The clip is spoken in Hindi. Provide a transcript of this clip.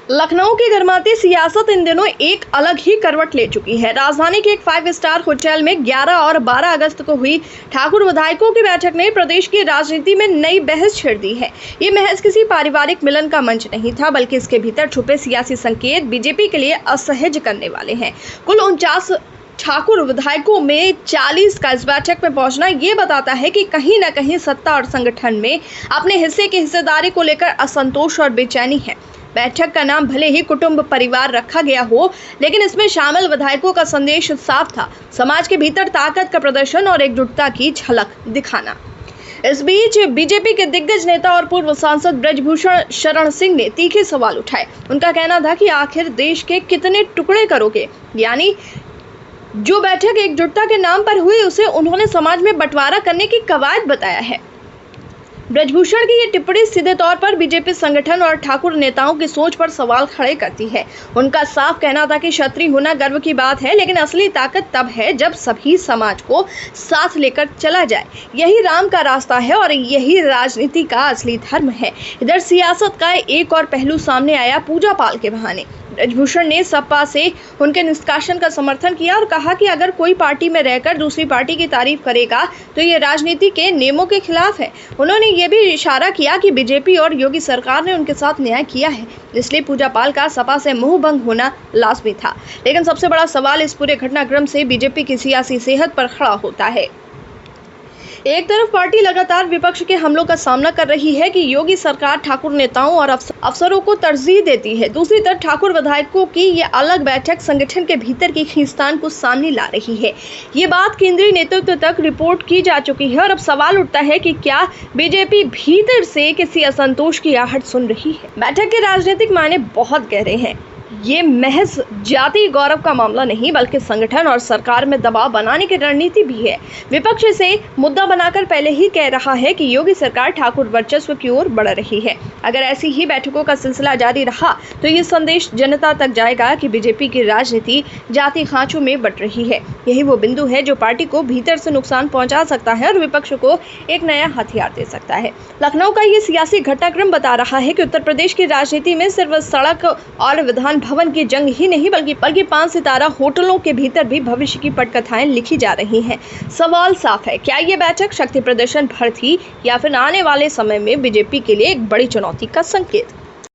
लखनऊ की गर्माती सियासत इन दिनों एक अलग ही करवट ले चुकी है। राजधानी के एक 5 स्टार होटल में 11 और 12 अगस्त को हुई ठाकुर विधायकों की बैठक ने प्रदेश की राजनीति में नई बहस छेड़ दी है। ये महज किसी पारिवारिक मिलन का मंच नहीं था, बल्कि इसके भीतर छुपे सियासी संकेत बीजेपी के लिए असहज करने वाले हैं। कुल 49 ठाकुर विधायकों में 40 का इस बैठक में पहुंचना ये बताता है कि कहीं न कहीं सत्ता और संगठन में अपने हिस्से की हिस्सेदारी को लेकर असंतोष और बेचैनी है। बैठक का नाम भले ही कुटुंब परिवार रखा गया हो, लेकिन इसमें शामिल विधायकों का संदेश साफ था: समाज के भीतर ताकत का प्रदर्शन और एकजुटता की झलक दिखाना। इस बीच बीजेपी के दिग्गज नेता और पूर्व सांसद ब्रजभूषण शरण सिंह ने तीखे सवाल उठाए। उनका कहना था कि आखिर देश के कितने टुकड़े करोगे, यानी जो बैठक एकजुटता के नाम पर हुई उसे उन्होंने समाज में बंटवारा करने की कवायद बताया है। ब्रजभूषण की ये टिप्पणी सीधे तौर पर बीजेपी संगठन और ठाकुर नेताओं की सोच पर सवाल खड़े करती है। उनका साफ कहना था कि क्षत्रिय होना गर्व की बात है, लेकिन असली ताकत तब है जब सभी समाज को साथ लेकर चला जाए। यही राम का रास्ता है और यही राजनीति का असली धर्म है। इधर सियासत का एक और पहलू सामने आया पूजा पाल के बहाने। ब्रजभूषण ने सपा से उनके निष्कासन का समर्थन किया और कहा कि अगर कोई पार्टी में रहकर दूसरी पार्टी की तारीफ करेगा तो ये राजनीति के नियमों के खिलाफ है। उन्होंने ये भी इशारा किया कि बीजेपी और योगी सरकार ने उनके साथ न्याय किया है, इसलिए पूजा पाल का सपा से मुंह भंग होना लाजमी था। लेकिन सबसे बड़ा सवाल इस पूरे घटनाक्रम से बीजेपी की सियासी सेहत पर खड़ा होता है। एक तरफ पार्टी लगातार विपक्ष के हमलों का सामना कर रही है कि योगी सरकार ठाकुर नेताओं और अफसरों को तरजीह देती है। दूसरी तरफ ठाकुर विधायकों की ये अलग बैठक संगठन के भीतर की खींचतान को सामने ला रही है। ये बात केंद्रीय नेतृत्व तक रिपोर्ट की जा चुकी है और अब सवाल उठता है कि क्या बीजेपी भीतर से किसी असंतोष की आहट सुन रही है। बैठक के राजनीतिक मायने बहुत गहरे हैं। ये महज जाति गौरव का मामला नहीं, बल्कि संगठन और सरकार में दबाव बनाने की रणनीति भी है। विपक्ष इसे मुद्दा बनाकर पहले ही कह रहा है कि योगी सरकार ठाकुर वर्चस्व की ओर बढ़ रही है। अगर ऐसी ही बैठकों का सिलसिला जारी रहा तो ये संदेश जनता तक जाएगा कि बीजेपी की राजनीति जाति खांचों में बट रही है। यही वो बिंदु है जो पार्टी को भीतर से नुकसान पहुंचा सकता है और विपक्ष को एक नया हथियार दे सकता है। लखनऊ का ये सियासी घटनाक्रम बता रहा है कि उत्तर प्रदेश की राजनीति में सिर्फ सड़क और विधान भवन की जंग ही नहीं, बल्कि 5 सितारा होटलों के भीतर भी भविष्य की पटकथाएं लिखी जा रही हैं। सवाल साफ है, क्या ये बैठक शक्ति प्रदर्शन भर थी या फिर आने वाले समय में बीजेपी के लिए एक बड़ी चुनौती का संकेत?